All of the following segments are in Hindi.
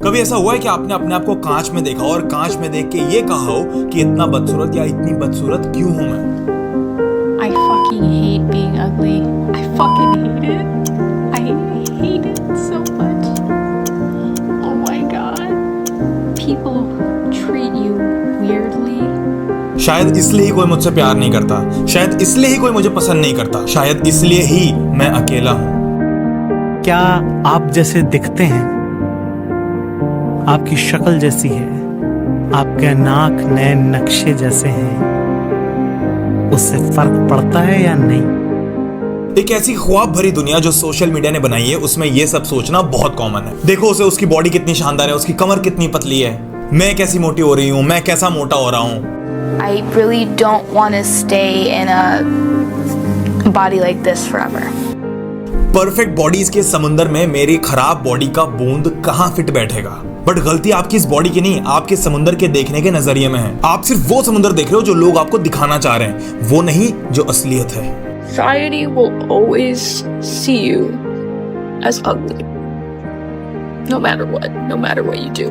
कभी ऐसा हुआ है कि आपने अपने आप को कांच में देखा और कांच में देख के ये कहा हो कि इतना बदसूरत या इतनी बदसूरत क्यों हूं मैं? I fucking hate being ugly. I fucking hate it. I hate it so much. Oh my god. People treat you weirdly. शायद इसलिए ही कोई मुझसे प्यार नहीं करता, शायद इसलिए ही कोई मुझे पसंद नहीं करता, शायद इसलिए ही मैं अकेला हूं। क्या आप जैसे दिखते हैं, आपकी शक्ल जैसी है, आपके नाक नए नक्शे जैसे हैं, उससे फर्क पड़ता है या नहीं? एक ऐसी ख्वाब भरी दुनिया जो सोशल मीडिया ने बनाई है, उसमें ये सब सोचना बहुत कॉमन है। देखो उसे, उसकी बॉडी कितनी शानदार है, उसकी कमर कितनी पतली है, मैं कैसी मोटी हो रही हूं, मैं कैसा मोटा हो रहा हूं। I really don't want to stay in a body like this forever. Perfect bodies के समुंदर में मेरी खराब बॉडी का बूंद कहां फिट बैठेगा? बट गलती आपकी इस बॉडी की नहीं, आपके समुंदर के देखने के नजरिए में है। आप सिर्फ वो समुंदर देख रहे हो जो लोग आपको दिखाना चाह रहे हैं, वो नहीं जो असलियत है। Society will always see you as ugly, no matter what you do.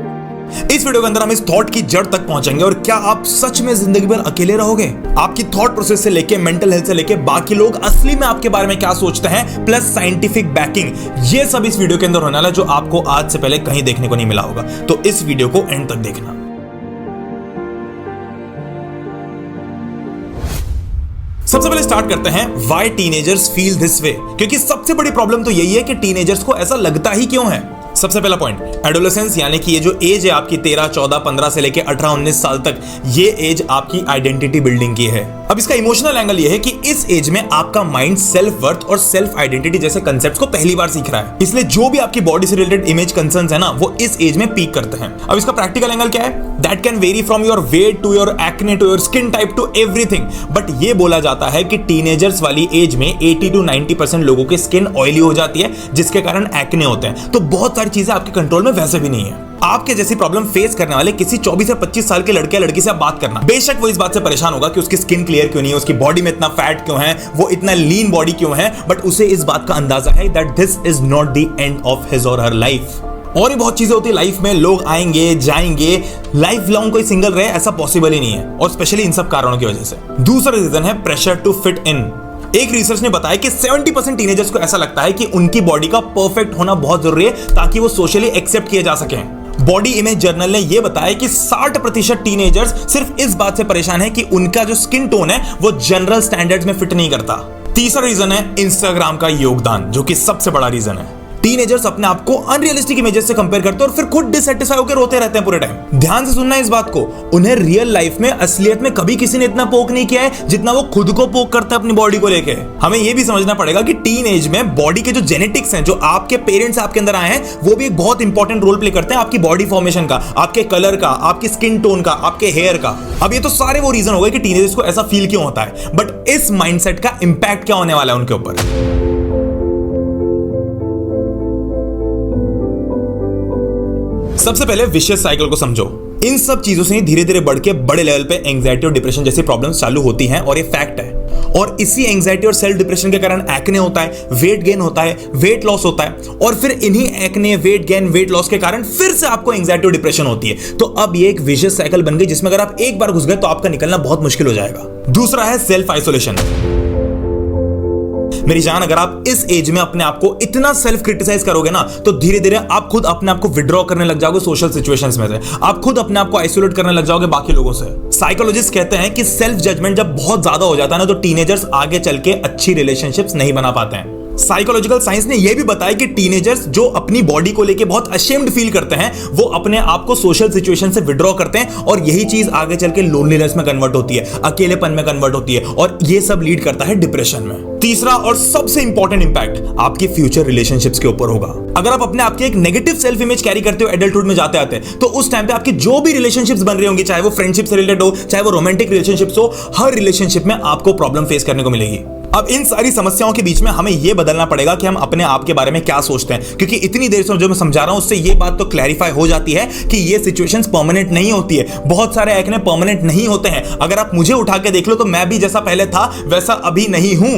इस वीडियो के अंदर हम इस थॉट की जड़ तक पहुंचेंगे और क्या आप सच में जिंदगी भर अकेले रहोगे? आपकी थॉट प्रोसेस से लेके मेंटल हेल्थ से लेके बाकी लोग असली में आपके बारे में क्या सोचते हैं, प्लस साइंटिफिक बैकिंग, ये सब इस वीडियो के अंदर होने वाला है, जो आपको आज से पहले कहीं देखने को नहीं मिला होगा। तो इस वीडियो को एंड तक देखना। सबसे पहले स्टार्ट करते हैं why teenagers feel this way, क्योंकि सबसे बड़ी प्रॉब्लम तो यही है कि टीनेजर्स को ऐसा लगता ही क्यों है। सबसे पहला पॉइंट, एडोलेसेंस, यानी कि ये जो एज है आपकी 13, 14, 15 से लेके 18, 19 साल तक, ये एज आपकी आइडेंटिटी बिल्डिंग की है। अब इसका इमोशनल एंगल ये है कि इस एज में आपका माइंड सेल्फ वर्थ और सेल्फ आइडेंटिटी जैसे कंसेप्ट्स को पहली बार सीख रहा है, इसलिए जो भी आपकी बॉडी से रिलेटेड इमेज कंसर्न्स है ना, वो इस एज में पीक करते हैं। अब इसका प्रैक्टिकल एंगल क्या है? That can vary from your weight to your acne to your skin type to everything, but ये बोला जाता है कि टीनेजर्स वाली एज में 80 to 90% लोगों की स्किन ऑयली हो जाती है, जिसके कारण एक्ने होते हैं। तो बहुत सारी चीजें आपके कंट्रोल में वैसे भी नहीं है। आपके जैसी प्रॉब्लम फेस करने वाले किसी 24 से 25 साल के लड़के या लड़की से आप बात करना, बेशक वो इस बात से परेशान होगा कि उसकी स्किन क्लियर क्यों नहीं है, उसकी बॉडी में इतना फैट क्यों है, वो इतना लीन बॉडी क्यों है, बट उसे इस बात का अंदाजा है that this is not the end of his और हर लाइफ। और भी बहुत चीजें होती है लाइफ में, लोग आएंगे जाएंगे, लाइफ लॉन्ग कोई सिंगल रहे ऐसा पॉसिबल ही नहीं है, और स्पेशली इन सब कारणों की वजह से। दूसरा रीजन है प्रेशर टू फिट इन। एक रिसर्च ने बताया कि 70% टीनेजर्स को ऐसा लगता है कि उनकी बॉडी का परफेक्ट होना बहुत जरूरी है ताकि वो सोशली एक्सेप्ट किए जा सकें। बॉडी इमेज जर्नल ने यह बताया कि 60% टीनेजर्स सिर्फ इस बात से परेशान है कि उनका जो स्किन टोन है वो जनरल स्टैंडर्ड्स में फिट नहीं करता। तीसरा रीजन है इंस्टाग्राम का योगदान, जो कि सबसे बड़ा रीजन है। टीनेजर्स अपने आप को अनरियलिस्टिक इमेजेस से कंपेयर करते हैं और फिर खुद डिसैटिस्फाई होकर रोते रहते हैं पूरे टाइम। ध्यान से सुनना इस बात को, उन्हें रियल लाइफ में असलियत में कभी किसी ने इतना पोक नहीं किया है जितना वो खुद को पोक करता है अपनी बॉडी को लेके। हमें यह भी समझना पड़ेगा कि टीन एज में बॉडी के जो जेनेटिक्स हैं, जो आपके पेरेंट्स आपके अंदर आए हैं, वो भी एक बहुत इंपॉर्टेंट रोल प्ले करते हैं आपकी बॉडी फॉर्मेशन का, आपके कलर का, आपकी स्किन टोन का, आपके हेयर का। अब ये तो सारे वो रीजन हो गए कि टीनेजर्स को ऐसा फील क्यों होता है, बट इस माइंडसेट का इंपैक्ट क्या होने वाला है उनके ऊपर। सबसे पहले विशियस साइकिल को समझो। इन सब चीजों से धीरे धीरे बढ़ के बड़े लेवल पे एंजाइटी और डिप्रेशन जैसी प्रॉब्लम्स चालू होती हैं, और ये फैक्ट है। और इसी एंजाइटी और सेल्फ डिप्रेशन के कारण एक्ने होता है, वेट गेन होता है, वेट लॉस होता है, और फिर इन्हीं acne, weight gain, weight loss के कारण फिर से आपको एंजाइटी और डिप्रेशन होती है। तो अब ये एक विशियस साइकिल बन गई जिसमें अगर आप एक बार घुस गए तो आपका निकलना बहुत मुश्किल हो जाएगा। दूसरा है सेल्फ आइसोलेशन। मेरी जान, अगर आप इस एज में अपने आप को इतना सेल्फ क्रिटिसाइज करोगे ना, तो धीरे धीरे आप खुद अपने आप को विड्रॉ करने लग जाओगे सोशल सिचुएशंस में से, आप खुद अपने आप को आइसोलेट करने लग जाओगे बाकी लोगों से। साइकोलॉजिस्ट कहते हैं कि सेल्फ जजमेंट जब बहुत ज्यादा हो जाता है ना, तो टीनेजर्स आगे चल के अच्छी रिलेशनशिप्स नहीं बना पाते हैं। साइकोलॉजिकल साइंस ने यह भी बताया कि टीनेजर्स जो अपनी बॉडी को लेके बहुत अशेम्ड फील करते हैं, वो अपने आप को सोशल सिचुएशन से विड्रॉ करते हैं, और यही चीज आगे चल के लोनलीनेस में कन्वर्ट होती है, अकेलेपन में कन्वर्ट होती है, और ये सब लीड करता है डिप्रेशन में। तीसरा और सबसे इंपॉर्टेंट इंपैक्ट आपकी फ्यूचर रिलेशनशिप्स के ऊपर होगा। अगर आप अपने आपके एक नेगेटिव सेल्फ इमेज कैरी करते हो एडल्टहुड में जाते आते, तो उस टाइम पे आपकी जो भी रिलेशनशिप्स बन रही होंगी, चाहे वो फ्रेंडशिप से रिलेटेड हो, चाहे वो रोमांटिक रिलेशनशिप्स हो, हर रिलेशनशिप में आपको प्रॉब्लम फेस करने को मिलेगी। अब इन सारी समस्याओं के बीच में हमें यह बदलना पड़ेगा कि हम अपने आप के बारे में क्या सोचते हैं, क्योंकि इतनी देर से जो मैं समझा रहा हूं उससे यह बात तो क्लैरिफाई हो जाती है कि ये सिचुएशंस परमानेंट नहीं होती है। बहुत सारे एक्ने परमानेंट नहीं होते हैं। अगर आप मुझे उठा के देख लो तो मैं भी जैसा पहले था वैसा अभी नहीं हूं।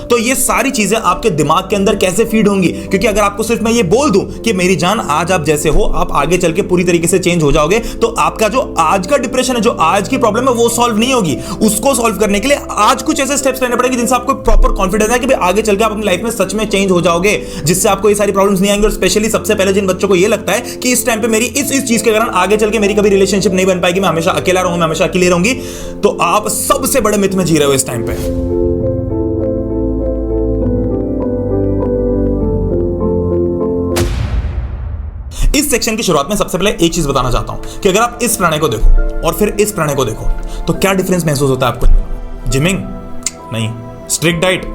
तो ये सारी चीजें आपके दिमाग के अंदर कैसे फीड होंगी? क्योंकि अगर आपको सिर्फ मैं ये बोल दूं कि मेरी जान आज आप जैसे हो, आप आगे चल के पूरी तरीके से चेंज हो जाओगे, तो आपका जो आज का डिप्रेशन है, जो आज की प्रॉब्लम है, वो सॉल्व नहीं होगी। उसको सॉल्व करने के लिए आज कुछ ऐसे स्टेप्स लेने पड़ेंगे जिनसे आपको प्रॉपर कॉन्फिडेंस है कि भाई आगे चल के आप अपनी लाइफ में सच में चेंज हो जाओगे, जिससे आपको ये सारी प्रॉब्लम्स नहीं आएंगी। और स्पेशली सबसे पहले जिन बच्चों को ये लगता है कि इस टाइम पे मेरी इस चीज के कारण आगे चल के मेरी कभी रिलेशनशिप नहीं बन पाएगी, मैं हमेशा अकेला रहूंगा, मैं हमेशा अकेली रहूंगी, तो आप सबसे बड़े मिथ में जी रहे हो इस टाइम पे। इस सेक्शन की शुरुआत में सबसे पहले एक चीज बताना चाहता हूं कि अगर आप इस प्रणय को देखो और फिर इस प्रणय को देखो तो क्या डिफरेंस महसूस होता है आपको? जिमिंग? नहीं। Strict diet?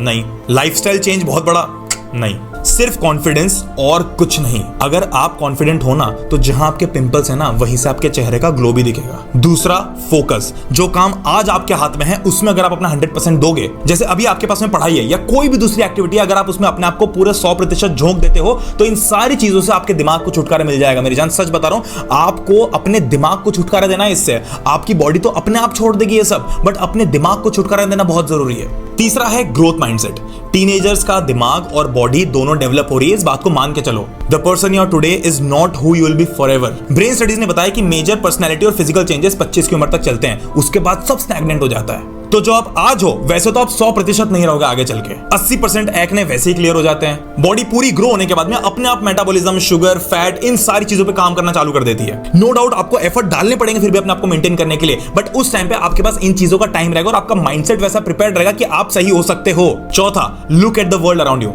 नहीं। लाइफस्टाइल चेंज बहुत बड़ा? नहीं। सिर्फ कॉन्फिडेंस और कुछ नहीं। अगर आप कॉन्फिडेंट हो ना तो जहां आपके पिंपल्स है ना वहीं से आपके चेहरे का ग्लो भी दिखेगा। दूसरा, फोकस। जो काम आज आपके हाथ में है उसमें अगर आप अपना 100% दोगे, जैसे अभी आपके पास में पढ़ाई है या कोई भी दूसरी एक्टिविटी, अगर आप उसमें अपने आप को पूरे 100% झोंक देते हो तो इन सारी चीजों से आपके दिमाग को छुटकारा मिल जाएगा। मेरी जान सच बता रहा हूं, आपको अपने दिमाग को छुटकारा देना है इससे। आपकी बॉडी तो अपने आप छोड़ देगी ये सब, बट अपने दिमाग को छुटकारा देना बहुत जरूरी है। तीसरा है ग्रोथ माइंडसेट। टीनेजर्स का दिमाग और बॉडी दोनों डेवलप हो रही है, इस बात को मान के चलो। The person you are today is not who you will be forever. Brain studies ने बताया कि मेजर पर्सनैलिटी और फिजिकल चेंजेस 25 की उम्र तक चलते हैं, उसके बाद सब स्टैग्नेंट हो जाता है। तो जो आप आज हो वैसे तो आप 100% नहीं रहोगे आगे चल के। 80% एक्ने वैसे ही क्लियर हो जाते हैं। बॉडी पूरी ग्रो होने के बाद में अपने आप मेटाबॉलिज्म, शुगर, फैट, इन सारी चीजों पे काम करना चालू कर देती है। नो डाउट आपको एफर्ट डालने पड़ेंगे फिर भी अपने आप को मेंटेन करने के लिए, बट उस टाइम पे आपके पास इन चीजों का टाइम रहेगा और आपका माइंडसेट वैसा प्रिपेयर्ड रहेगा कि आप सही हो सकते हो। चौथा, look at the world around you.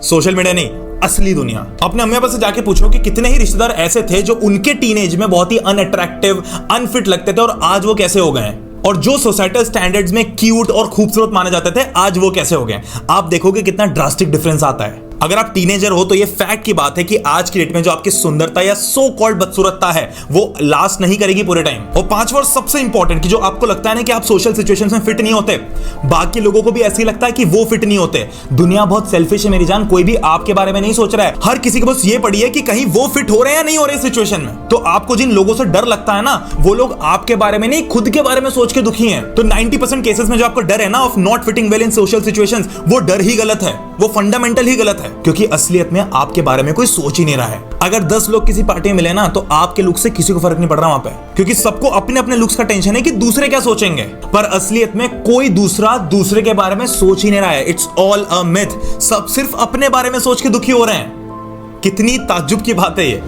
Social media नहीं, असली दुनिया। अपने अम्मी पापा से जाके पूछो कि कितने ही रिश्तेदार ऐसे थे जो उनके टीनेज में बहुत ही अनअट्रैक्टिव, अनफिट लगते थे और आज वो कैसे हो गए हैं। और जो सोसाइटल स्टैंडर्ड्स में क्यूट और खूबसूरत माने जाते थे आज वो कैसे हो गए। आप देखोगे कितना ड्रास्टिक डिफरेंस आता है। अगर आप टीनेजर हो तो ये फैक्ट की बात है कि आज की डेट में जो आपकी सुंदरता या सो कॉल्ड बदसूरतता है वो लास्ट नहीं करेगी पूरे टाइम। और पांचवा और सबसे इंपॉर्टेंट कि जो आपको लगता है ना कि आप सोशल सिचुएशंस में फिट नहीं होते, बाकी लोगों को भी ऐसे ही लगता है कि वो फिट नहीं होते। दुनिया बहुत सेल्फिश है मेरी जान, कोई भी आपके बारे में नहीं सोच रहा है। हर किसी को बस ये पड़ी है कि कहीं वो फिट हो रहे हैं या नहीं हो रहे सिचुएशन में। तो आपको जिन लोगों से डर लगता है ना वो लोग आपके बारे में नहीं खुद के बारे में सोच के दुखी हैं। तो 90% केसेस में जो आपको डर है ना of not fitting well in social situations, वो डर ही गलत है, वो फंडामेंटल ही गलत है, क्योंकि असलियत में आपके बारे में कोई सोच ही नहीं रहा है। अगर 10 लोग किसी पार्टी में मिले ना तो आपके लुक से किसी को फर्क नहीं पड़ रहा वहां पे, क्योंकि सबको अपने अपने लुक्स का टेंशन है कि दूसरे क्या सोचेंगे। पर असलियत में कोई दूसरा दूसरे के बारे में सोच ही नहीं रहा है। It's all a myth. सब सिर्फ अपने बारे में सोच के दुखी हो रहे हैं। कितनी ताज्जुब की बात है ये।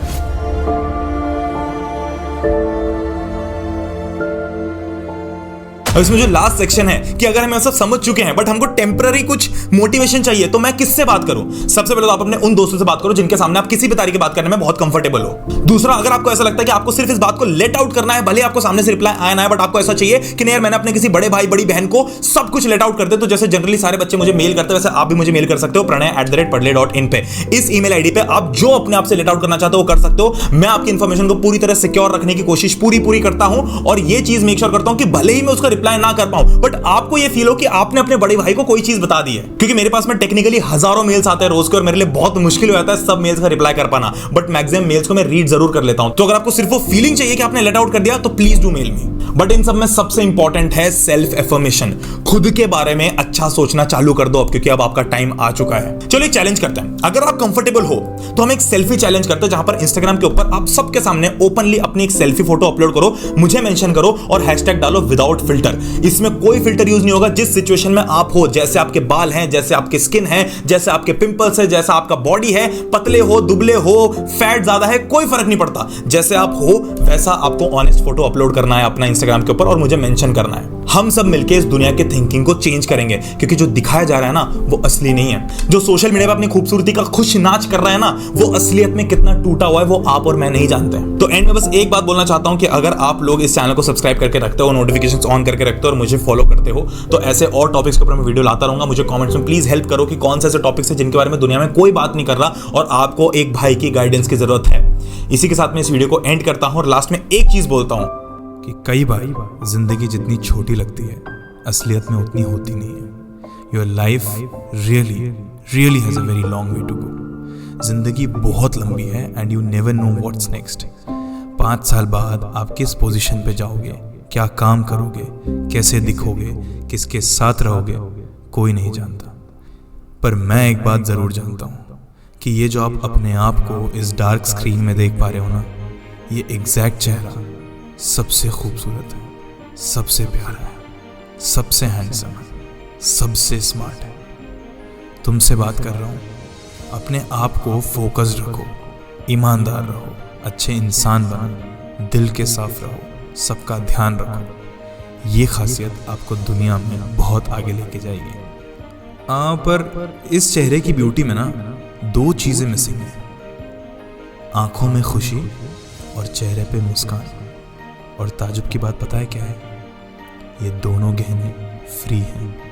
अब इसमें जो लास्ट सेक्शन है कि अगर हम सब समझ चुके हैं बट हमको टेम्पररी कुछ मोटिवेशन चाहिए तो मैं किससे बात करूं? सबसे पहले तो आप अपने उन दोस्तों से बात करो जिनके सामने आप किसी भी तारीख की बात करने में बहुत कंफर्टेबल हो। दूसरा, अगर आपको ऐसा लगता है कि आपको सिर्फ इस बात को लेट आउट करना है, भले आपको सामने से रिप्लाई आया ना है, बट आपको ऐसा चाहिए कि नहीं यार मैंने अपने किसी बड़े भाई बड़ी बहन को सब कुछ लेट आउट कर दे, तो जैसे जनरली सारे बच्चे मुझे मेल करते हैं वैसे आप भी मुझे मेल कर सकते हो pranay@padle.in पे। इस ईमेल आईडी पे आप जो अपने आप से लेट आउट करना चाहते हो वो कर सकते हो। मैं आपकी इंफॉर्मेशन को पूरी तरह सिक्योर रखने की कोशिश पूरी करता हूं और ये चीज मेक श्योर करता हूं कि भले ही मैं उसका रिप्लाई ना कर पाऊं बट आपको ये फील हो कि आपने अपने बड़े भाई को कोई चीज बता दी है। क्योंकि मेरे पास में टेक्निकली हजारों मेल्स आते हैं रोज के और मेरे लिए बहुत मुश्किल हो जाता है सब मेल्स का रिप्लाई कर पाना, बट मैक्सिमम मेल्स को मैं रीड जरूर कर लेता हूं। तो अगर आपको सिर्फ वो फीलिंग चाहिए कि आपने लेट आउट कर दिया तो please do mail me. But इन सब में सबसे इंपॉर्टेंट है सेल्फ एफर्मेशन। खुद के बारे में अच्छा सोचना चालू कर दो अब, क्योंकि अब आपका टाइम आ चुका है। चलो एक चैलेंज करते हैं। अगर आप कंफर्टेबल हो तो हम एक सेल्फी चैलेंज करते हैं जहां पर इंस्टाग्राम के ऊपर आप सबके सामने ओपनली अपनी एक सेल्फी फोटो अपलोड करो, मुझे मेंशन करो और हैशटैग डालो विदाउट फिल्टर। इसमें कोई फिल्टर यूज नहीं होगा। जिस सिचुएशन में आप हो, जैसे आपके बाल हैं, जैसे आपकी स्किन है, जैसे आपके पिंपल्स है, जैसा आपका बॉडी है, पतले हो, दुबले हो, फैट ज्यादा है, कोई फर्क नहीं पड़ता। जैसे आप हो वैसा आपको ऑनेस्ट फोटो अपलोड करना है अपना इंस्टाग्राम के ऊपर और मुझे मेंशन करना है। हम सब मिलकर इस दुनिया के थिंकिंग को चेंज करेंगे, क्योंकि जो दिखाया जा रहा है ना वो असली नहीं है। जो सोशल मीडिया पे अपनी खूबसूरती का खुश नाच कर रहा है ना वो असलियत में कितना टूटा हुआ है वो आप और मैं नहीं जानते। तो एंड में बस एक बात बोलना चाहता हूं कि अगर आप लोग इस चैनल को सब्सक्राइब करके रखते हो, नोटिफिकेशंस ऑन करके रखते हो और मुझे फॉलो करते हो तो ऐसे और टॉपिक्स के ऊपर मैं वीडियो लाता रहूंगा। मुझे कमेंट्स में प्लीज हेल्प करो कि कौन से ऐसे टॉपिक्स हैं जिनके बारे में दुनिया में कोई बात नहीं कर रहा और आपको एक भाई की गाइडेंस की जरूरत है। इसी के साथ मैं इस वीडियो को एंड करता हूं और लास्ट में एक चीज बोलता हूं कि कई बार जिंदगी जितनी छोटी लगती है असलियत में उतनी होती नहीं है। Your life really has a very long way to go. जिंदगी बहुत लंबी है and you never know what's next. 5 साल बाद आप किस पोजीशन पे जाओगे, क्या काम करोगे, कैसे दिखोगे, किसके साथ रहोगे, कोई नहीं जानता। पर मैं एक बात ज़रूर जानता हूँ कि ये जो आप अपने आप को इस डार्क स्क्रीन में देख पा रहे हो ना, ये एग्जैक्ट चेहरा सबसे खूबसूरत है, सबसे प्यारा है, सबसे हैंडसम है, सबसे स्मार्ट है। तुमसे बात कर रहा हूँ। अपने आप को फोकस्ड रखो, ईमानदार रहो, अच्छे इंसान बनो, दिल के साफ रहो, सबका ध्यान रखो। ये खासियत आपको दुनिया में बहुत आगे लेके जाएगी। पर इस चेहरे की ब्यूटी में ना 2 चीज़ें मिसिंग हैं, आंखों में खुशी और चेहरे पे मुस्कान। और ताजुब की बात पता है क्या है? ये दोनों गहने फ्री हैं।